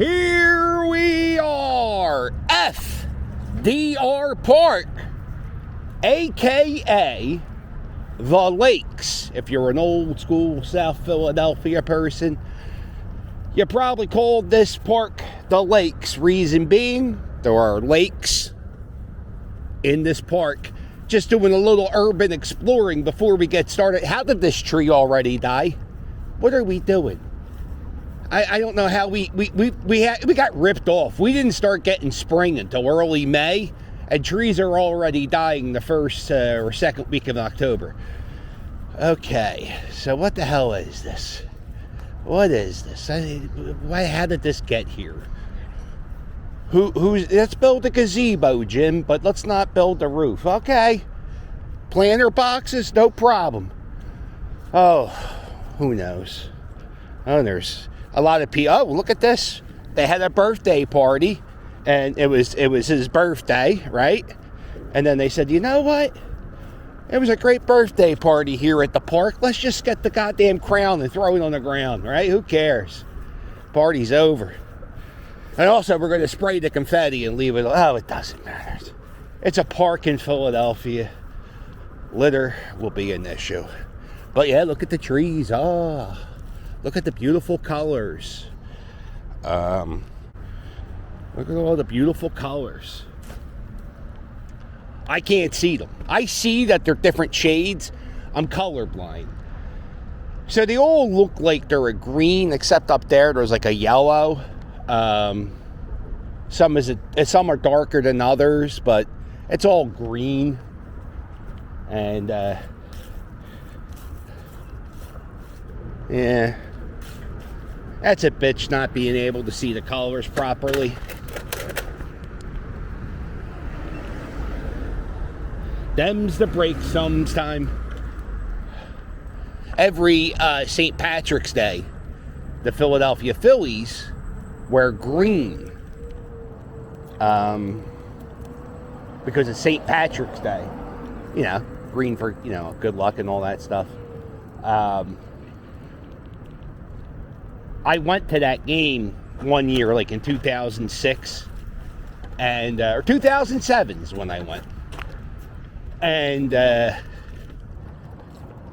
Here we are, F.D.R. Park, aka the Lakes. If you're an old school South Philadelphia person, you probably called this park the Lakes. Reason being, there are lakes in this park. Just doing a little urban exploring before we get started. How did this tree already die? What are we doing? I don't know how we got ripped off. We didn't start getting spring until early May, and trees are already dying the first or second week of October. Okay, so what the hell is this? What is this? How did this get here? Let's build a gazebo, Jim, but let's not build a roof. Okay, planter boxes, no problem. Oh, who knows? Oh, there's a lot of people. Oh, look at this. They had a birthday party, and it was his birthday, right? And then they said, you know what? It was a great birthday party here at the park. Let's just get the goddamn crown and throw it on the ground, right? Who cares? Party's over. And also, we're going to spray the confetti and leave it. Oh, it doesn't matter. It's a park in Philadelphia. Litter will be an issue. But yeah, look at the trees. Oh, look at the beautiful colors. Look at all the beautiful colors. I can't see them. I see that they're different shades. I'm colorblind. So they all look like they're a green, except up there's like a yellow. Some are darker than others, but it's all green. And yeah, that's a bitch, not being able to see the colors properly. Them's the break sometime. Every St. Patrick's Day, the Philadelphia Phillies wear green. Because it's St. Patrick's Day. You know, green for, good luck and all that stuff. I went to that game one year, like in 2006. Or 2007 is when I went. And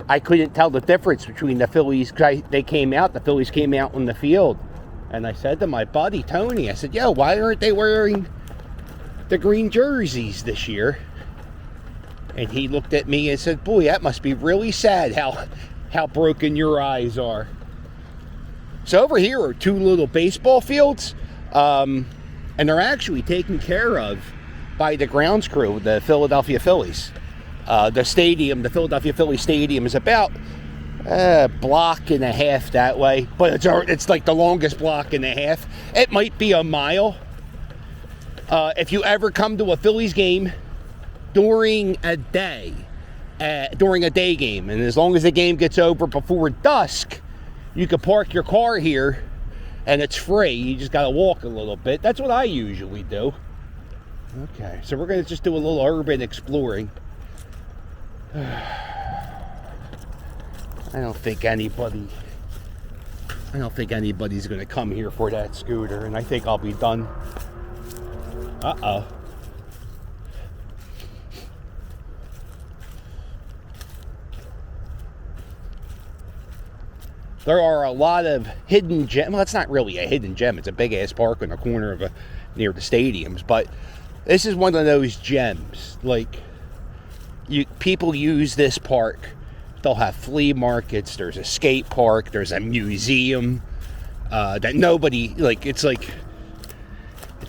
I couldn't tell the difference between the Phillies. The Phillies came out on the field. And I said to my buddy, Tony, I said, yo, why aren't they wearing the green jerseys this year? And he looked at me and said, boy, that must be really sad how broken your eyes are. So over here are two little baseball fields. And they're actually taken care of by the grounds crew, the Philadelphia Phillies. The Philadelphia Phillies Stadium is about a block and a half that way, but it's like the longest block and a half. It might be a mile. If you ever come to a Phillies game during a day game, and as long as the game gets over before dusk, you can park your car here, and it's free. You just got to walk a little bit. That's what I usually do. Okay, so we're going to just do a little urban exploring. I don't think anybody's going to come here for that scooter, and I think I'll be done. Uh-oh. There are a lot of hidden gems. Well, it's not really a hidden gem. It's a big-ass park on the corner near the stadiums, but this is one of those gems. Like, people use this park. They'll have flea markets. There's a skate park. There's a museum that nobody, it's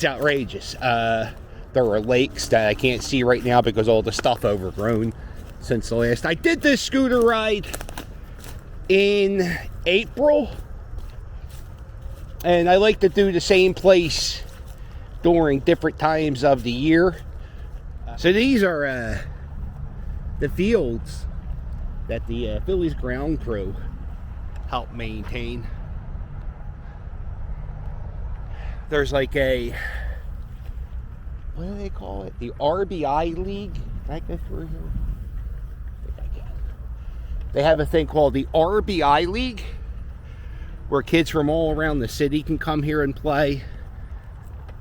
outrageous. There are lakes that I can't see right now because all the stuff overgrown since the last. I did this scooter ride in April, and I like to do the same place during different times of the year. So these are the fields that the Phillies ground crew help maintain. There's like what do they call it? The RBI League. Can I go through here? I think I can. They have a thing called the RBI League, where kids from all around the city can come here and play.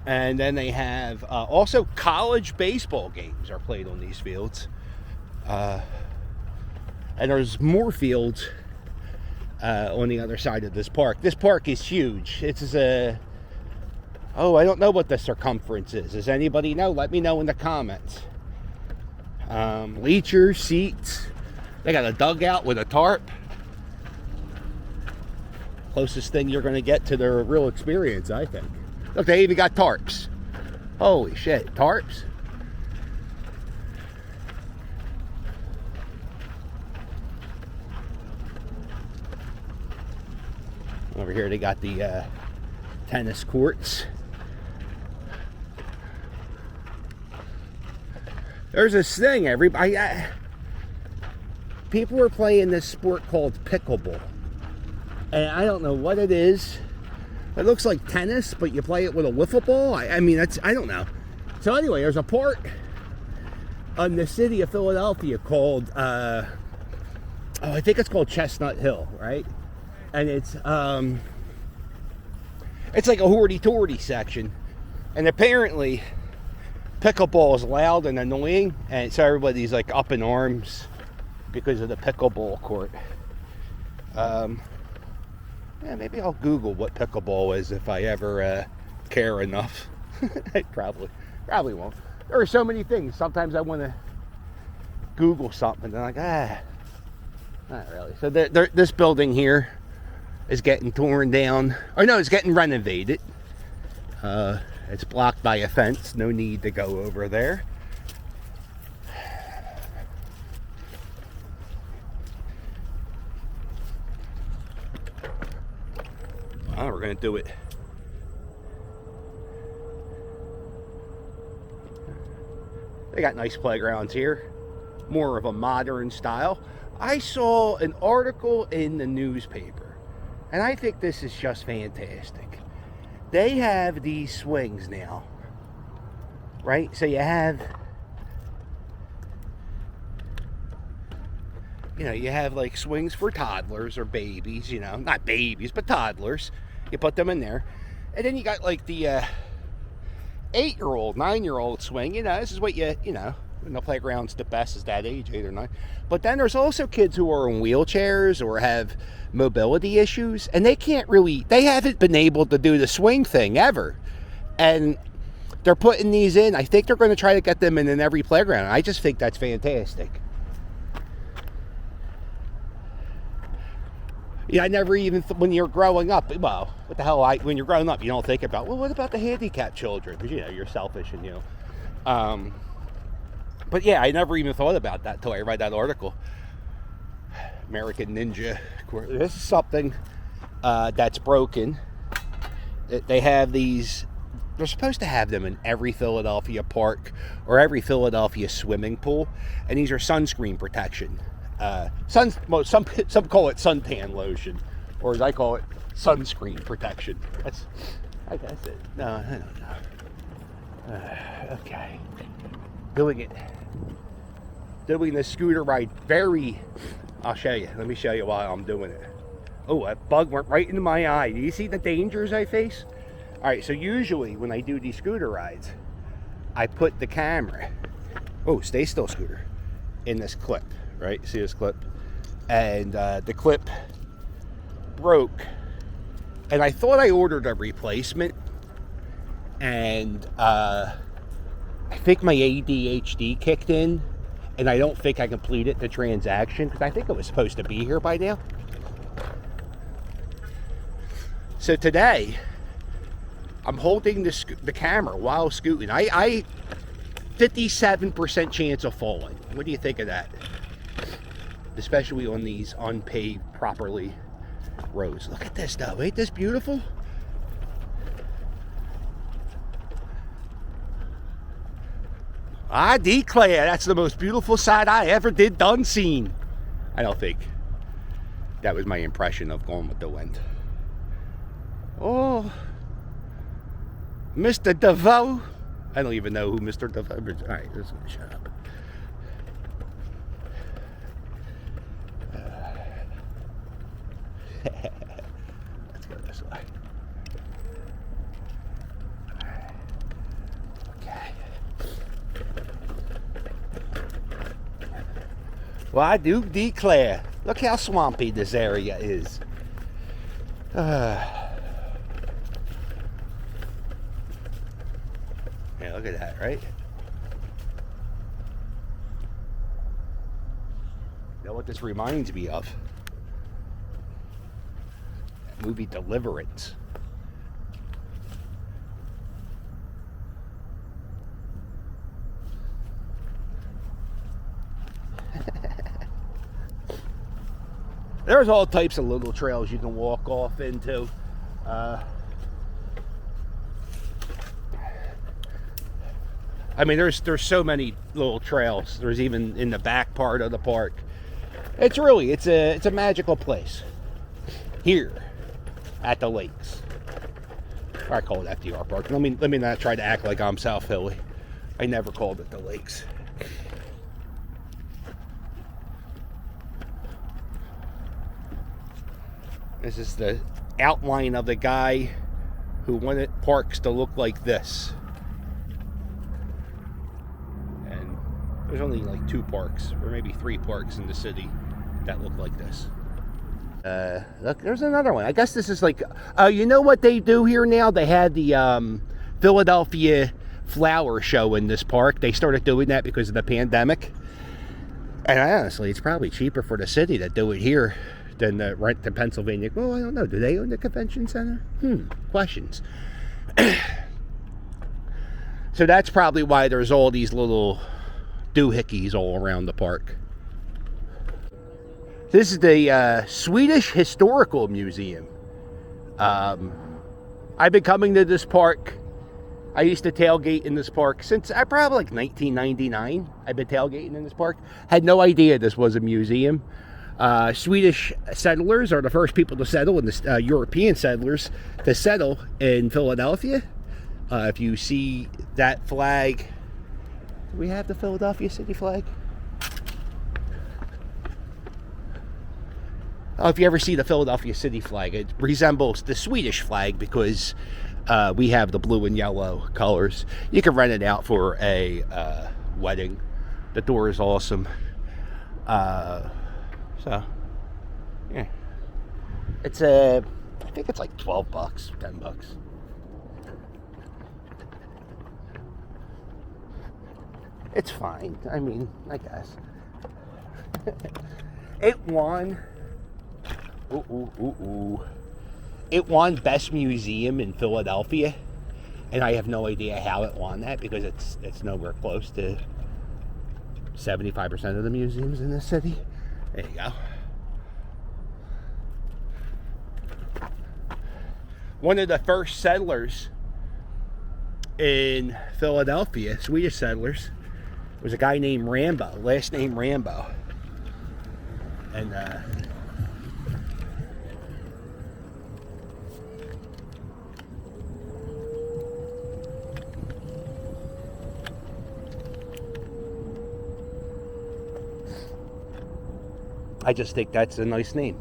And then they have also college baseball games are played on these fields. And there's more fields on the other side of this park. This park is huge. It's I don't know what the circumference is. Does anybody know? Let me know in the comments. Bleachers, seats. They got a dugout with a tarp. Closest thing you're going to get to their real experience, I think. Look, they even got tarps. Holy shit, tarps? Over here they got the tennis courts. There's this thing, people are playing this sport called pickleball. And I don't know what it is. It looks like tennis, but you play it with a wiffle ball. I mean, I don't know. So anyway, there's a park in the city of Philadelphia called, I think it's called Chestnut Hill, right? And it's like a hoity-toity section. And apparently, pickleball is loud and annoying, and so everybody's like up in arms because of the pickleball court. Yeah, maybe I'll Google what pickleball is if I ever care enough. I probably won't. There are so many things. Sometimes I want to Google something, and I'm like, not really. So this building here is getting torn down. Or no, it's getting renovated. It's blocked by a fence. No need to go over there. Well, we're going to do it. They got nice playgrounds here. More of a modern style. I saw an article in the newspaper, and I think this is just fantastic. They have these swings now, right? So you have, you have like swings for toddlers or babies, not babies, but toddlers. You put them in there. And then you got like the 8-year-old, 9-year-old swing. This is what when the playground's the best is that age, 8 or 9. But then there's also kids who are in wheelchairs or have mobility issues, and they haven't been able to do the swing thing ever. And they're putting these in. I think they're going to try to get them in every playground. I just think that's fantastic. Yeah, I never even, when you're growing up, well, what the hell, when you're growing up, you don't think about, well, what about the handicapped children? Because, you're selfish and, but yeah, I never even thought about that until I read that article. American Ninja. This is something that's broken. They have these, they're supposed to have them in every Philadelphia park or every Philadelphia swimming pool. And these are sunscreen protection. Some call it suntan lotion, or as I call it, sunscreen protection. I guess it. No, I don't know. Okay. Doing the scooter ride I'll show you. Let me show you while I'm doing it. Oh, that bug went right into my eye. Do you see the dangers I face? All right, so usually when I do these scooter rides, I put the camera, stay still, scooter, in this clip. Right, see this clip? And the clip broke, and I thought I ordered a replacement, and I think my ADHD kicked in, and I don't think I completed the transaction, because I think it was supposed to be here by now. So today, I'm holding the camera while scooting. I 57% chance of falling. What do you think of that? Especially on these unpaved properly roads. Look at this though. Ain't this beautiful? I declare that's the most beautiful sight I ever done seen. I don't think. That was my impression of going with the wind. Oh, Mr. DeVoe. I don't even know who Mr. DeVoe is. All right, let's shut up. Well, I do declare. Look how swampy this area is. Yeah, look at that, right? You know what this reminds me of? That movie Deliverance. There's all types of little trails you can walk off into. I mean, there's so many little trails. There's even in the back part of the park. It's a magical place here at the lakes. I call it FDR Park. Let me not try to act like I'm South Philly. I never called it the lakes. This is the outline of the guy who wanted parks to look like this. And there's only like 2 parks, or maybe 3 parks in the city that look like this. Look, there's another one. I guess this is like, you know what they do here now? They had the Philadelphia flower show in this park. They started doing that because of the pandemic. And honestly, it's probably cheaper for the city to do it here than rent to Pennsylvania. Well, I don't know. Do they own the convention center? Questions. So that's probably why there's all these little doohickeys all around the park. This is the Swedish Historical Museum. I've been coming to this park. I used to tailgate in this park since probably like 1999. I've been tailgating in this park. Had no idea this was a museum. Swedish settlers are the first people to settle, and the European settlers to settle in Philadelphia. If you see that flag, do we have the Philadelphia city flag? If you ever see the Philadelphia city flag, it resembles the Swedish flag because we have the blue and yellow colors. You can rent it out for a wedding. The door is awesome. So, yeah. It's I think it's like $12, $10. It's fine. I mean, I guess. It won. It won Best Museum in Philadelphia, and I have no idea how it won that because it's nowhere close to 75% of the museums in this city. There you go. One of the first settlers in Philadelphia, Swedish settlers, was a guy named Rambo, last name Rambo. And I just think that's a nice name.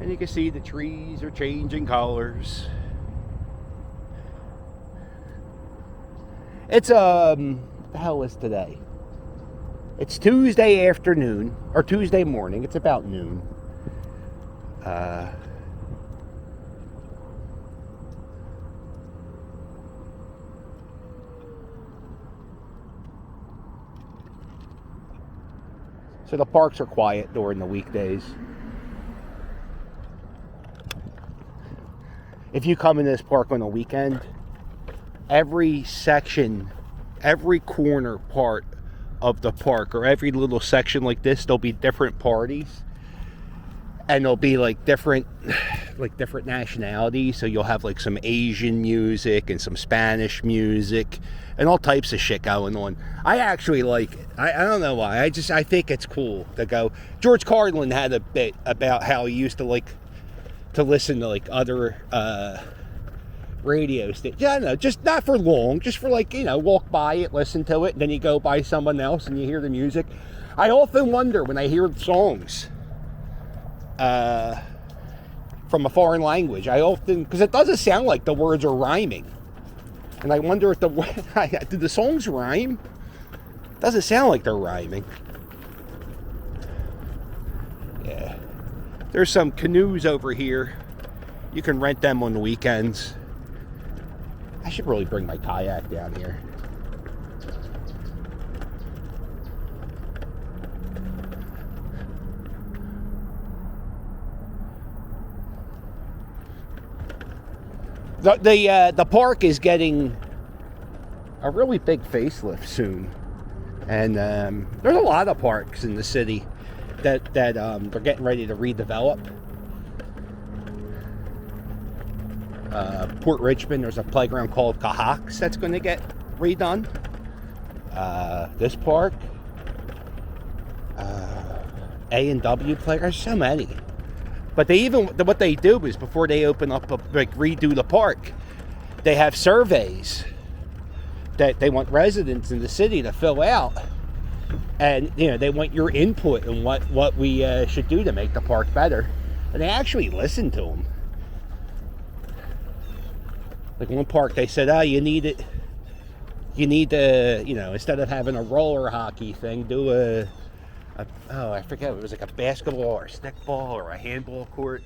And you can see the trees are changing colors. It's the hell is today? It's Tuesday afternoon or Tuesday morning. It's about noon. So the parks are quiet during the weekdays. If you come in this park on a weekend, every section, every corner part of the park, or every little section like this, there'll be different parties. And there'll be like different nationalities. So you'll have like some Asian music and some Spanish music and all types of shit going on. I actually like it. I don't know why. I think it's cool to go. George Carlin had a bit about how he used to like to listen to like other radio stations. Yeah, no, just not for long, just for like, you know, walk by it, listen to it, and then you go by someone else and you hear the music. I often wonder when I hear songs from a foreign language, because it doesn't sound like the words are rhyming, and I wonder if do the songs rhyme, Doesn't sound like they're rhyming. Yeah. There's some canoes over here. You can rent them on the weekends. I should really bring my kayak down here. The park is getting a really big facelift soon, and there's a lot of parks in the city that they're getting ready to redevelop. Port Richmond, there's a playground called Cahawks that's going to get redone. This park, A&W playground, there's so many. But what they do is before they open up, redo the park, they have surveys that they want residents in the city to fill out, and they want your input on what we should do to make the park better, and they actually listen to them. Like one park, they said, you need to, instead of having a roller hockey thing, do I forget, it was like a basketball or a stickball or a handball court.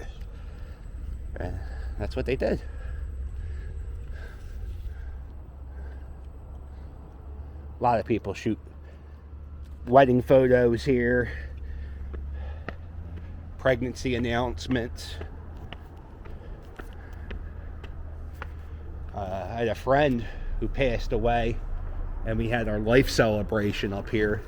And that's what they did. A lot of people shoot wedding photos here, pregnancy announcements. I had a friend who passed away, and we had our life celebration up here.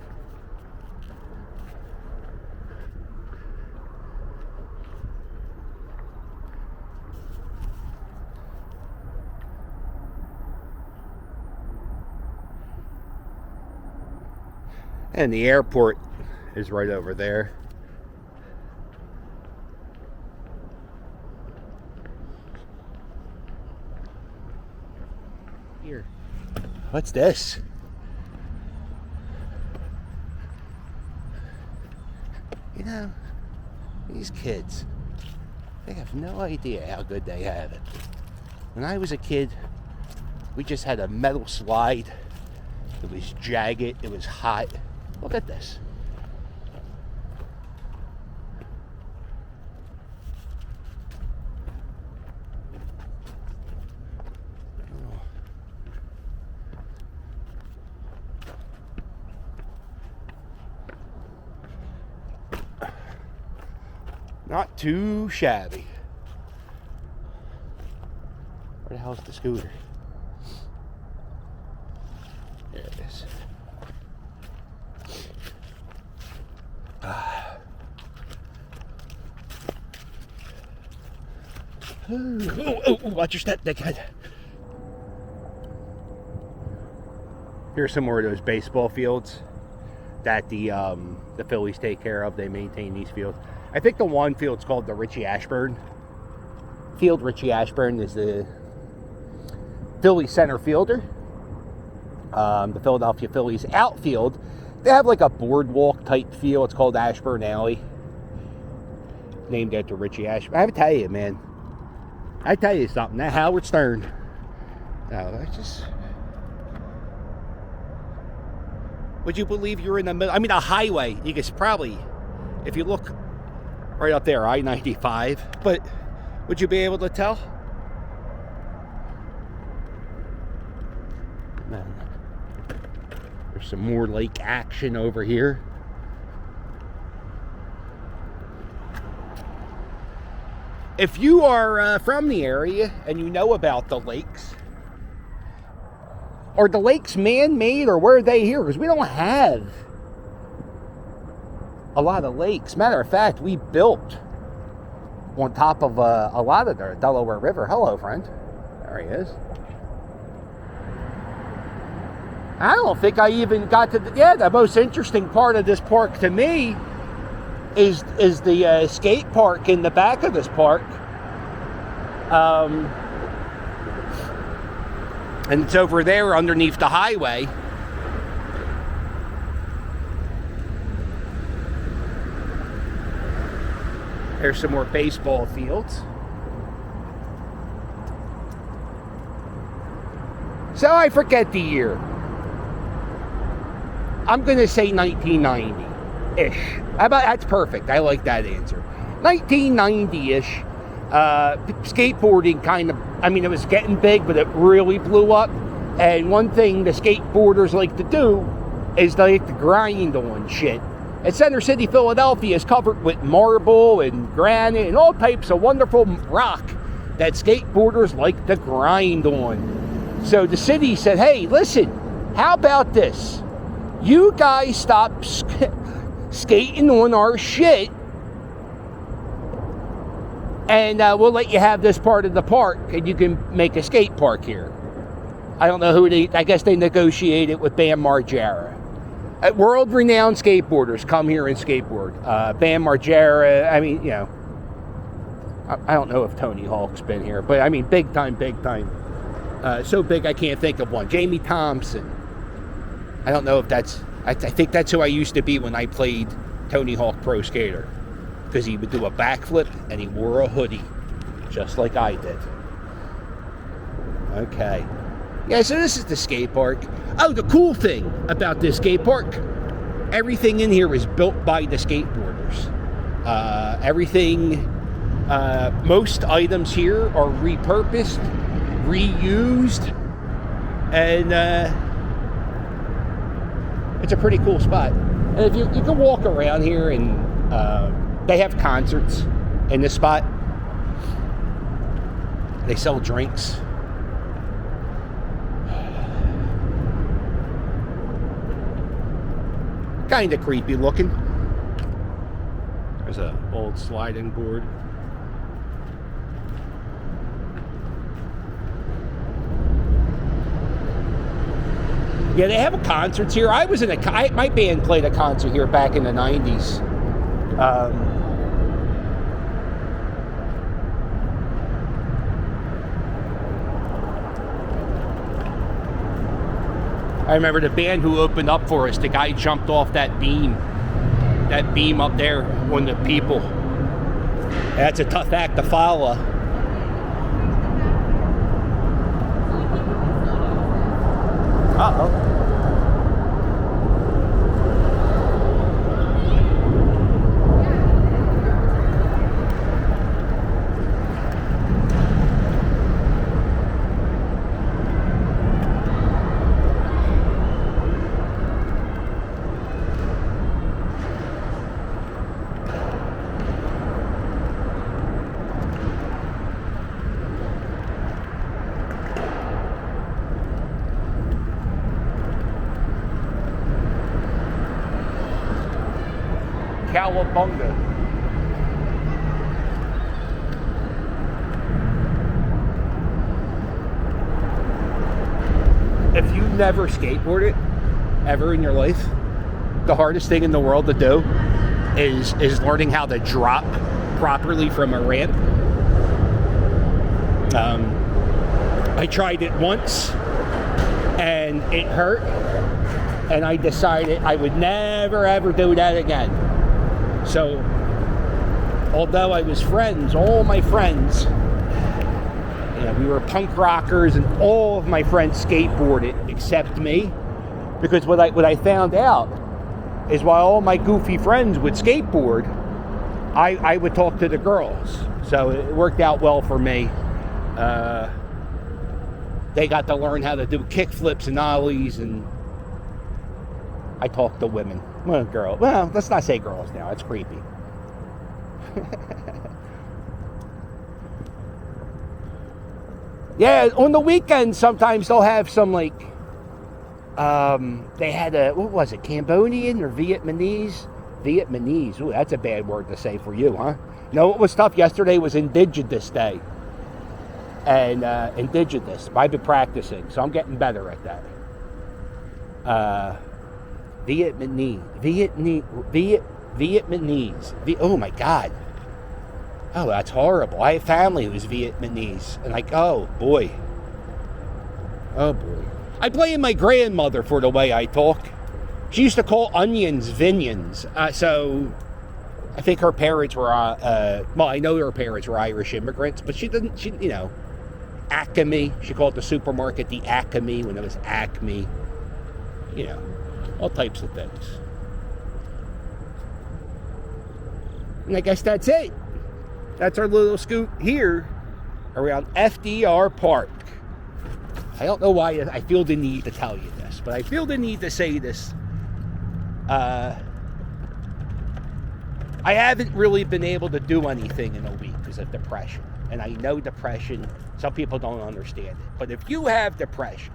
And the airport is right over there. Here. What's this? These kids, they have no idea how good they have it. When I was a kid, we just had a metal slide. It was jagged, it was hot. Look at this. Not too shabby. Where the hell's the scooter? There it is. Watch your step, dickhead. Here's some more of those baseball fields that the Phillies take care of. They maintain these fields. I think the one field's called the Richie Ashburn field. Richie Ashburn is the Phillies center fielder. The Philadelphia Phillies outfield, they have like a boardwalk type feel. It's called Ashburn Alley, named after Richie Ashburn. I have to tell you, man. I tell you something. That Howard Stern. No, that's just. Would you believe you're in the middle? I mean, a highway. You could probably, if you look right up there, I-95. But would you be able to tell? Man, there's some more lake action over here. If you are from the area and you know about the lakes, are the lakes man-made or were they here? Because we don't have a lot of lakes. Matter of fact, we built on top of a lot of the Delaware River. Hello, friend. There he is. I don't think I even got to the most interesting part of this park to me is the skate park in the back of this park. And it's over there underneath the highway. There's some more baseball fields. So I forget the year. I'm going to say 1990-ish. How about, that's perfect. I like that answer. 1990-ish. Skateboarding kind of, I mean, it was getting big, but it really blew up. And one thing the skateboarders like to do is they like to grind on shit. And Center City, Philadelphia is covered with marble and granite and all types of wonderful rock that skateboarders like to grind on. So the city said, hey, listen, how about this? You guys stop skating on our shit, and we'll let you have this part of the park, and you can make a skate park here. I don't know who I guess they negotiated with Bam Margera. World-renowned skateboarders come here and skateboard. Bam Margera, I mean, you know, I don't know if Tony Hawk's been here, but I mean, big time. So big I can't think of one. Jamie Thompson. I don't know if that's, I think that's who I used to be when I played Tony Hawk Pro Skater. Because he would do a backflip and he wore a hoodie, just like I did. Okay. Yeah, so this is the skate park. Oh, the cool thing about this skate park, everything in here is built by the skateboarders. Everything, most items here are repurposed, reused, and it's a pretty cool spot. And if you can walk around here, and they have concerts in this spot. They sell drinks. Kind of creepy looking. There's an old sliding board. Yeah, they have concerts here. I was in my band played a concert here back in the 90s. I remember the band who opened up for us, the guy jumped off that beam up there on the people. That's a tough act to follow. Uh-oh. Cowabunga. If you've never skateboarded ever in your life, the hardest thing in the world to do is learning how to drop properly from a ramp. I tried it once and it hurt, and I decided I would never ever do that again. So, although I was friends, all my friends, you know, we were punk rockers, and all of my friends skateboarded except me, because what I found out is while all my goofy friends would skateboard, I would talk to the girls. So it worked out well for me. They got to learn how to do kick flips and ollies, and I talked to women. Well, girls. Well, let's not say girls now. It's creepy. Yeah, on the weekends, sometimes they'll have some, like, they had what was it, Cambodian or Vietnamese? Vietnamese. Ooh, that's a bad word to say for you, huh? No, what was tough yesterday was Indigenous Day. And Indigenous. I've been practicing, so I'm getting better at that. Vietnamese. Oh my God. Oh, that's horrible. I have family who's Vietnamese. And like, oh boy. I blame my grandmother for the way I talk. She used to call onions vinions. So I think her parents were, well, I know her parents were Irish immigrants, but she, you know, Acme. She called the supermarket the Acme when it was Acme. You know. all types of things. And I guess that's it. That's our little scoot here around FDR Park. I don't know why I feel the need to tell you this, but I feel the need to say this. I haven't really been able to do anything in a week because of depression. And I know depression, some people don't understand it. But if you have depression,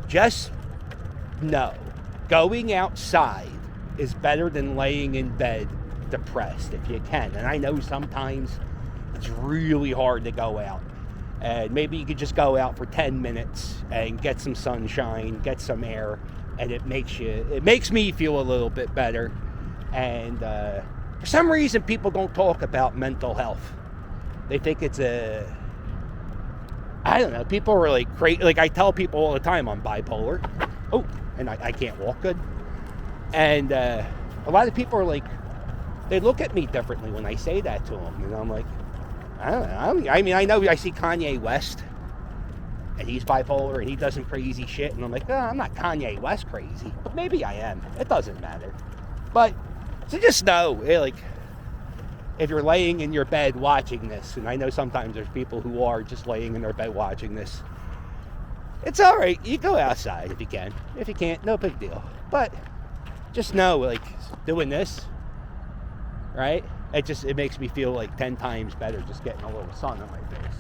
just know going outside is better than laying in bed depressed if you can. And I know sometimes it's really hard to go out. And maybe you could just go out for 10 minutes and get some sunshine, get some air, and it makes me feel a little bit better. And for some reason, people don't talk about mental health. They think it's I don't know, people are like crazy. Like I tell people all the time I'm bipolar. Oh, and I can't walk good. And a lot of people are like, they look at me differently when I say that to them. And I'm like, I don't know. I mean, I know I see Kanye West, and he's bipolar, and he does some crazy shit. And I'm like, oh, I'm not Kanye West crazy. But maybe I am. It doesn't matter. But, so just know, like, if you're laying in your bed watching this, and I know sometimes there's people who are just laying in their bed watching this, it's all right. You go outside if you can. If you can't, no big deal. But just know, like, doing this, right? It makes me feel like 10 times better just getting a little sun on my face.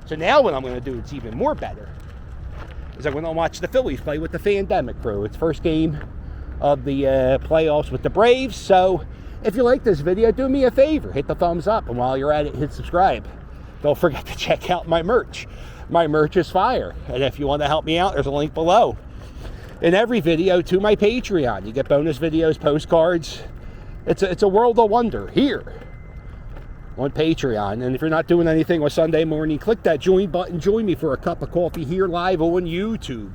So now what I'm going to do, it's even more better, is I'm going to watch the Phillies play with the Fandemic crew. It's first game of the playoffs with the Braves. So if you like this video, do me a favor. Hit the thumbs up. And while you're at it, hit subscribe. Don't forget to check out my merch. My merch is fire. And if you want to help me out, there's a link below. In every video to my Patreon. You get bonus videos, postcards. It's a world of wonder here on Patreon. And if you're not doing anything on Sunday morning, click that join button. Join me for a cup of coffee here live on YouTube.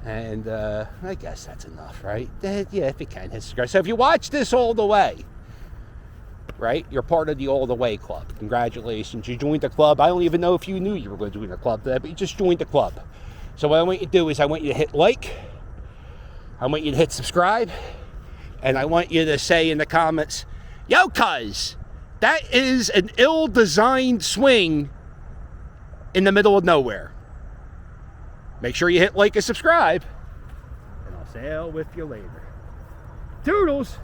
And I guess that's enough, right? Yeah, if you can, hit subscribe. So if you watch this all the way, right, you're part of the All the Way Club. Congratulations, you joined the club. I don't even know if you knew you were going to join the club today, but you just joined the club. So what I want you to do is I want you to hit like, I want you to hit subscribe, and I want you to say in the comments, yo, cuz, that is an ill-designed swing in the middle of nowhere. Make sure you hit like and subscribe, and I'll sail with you later. Toodles!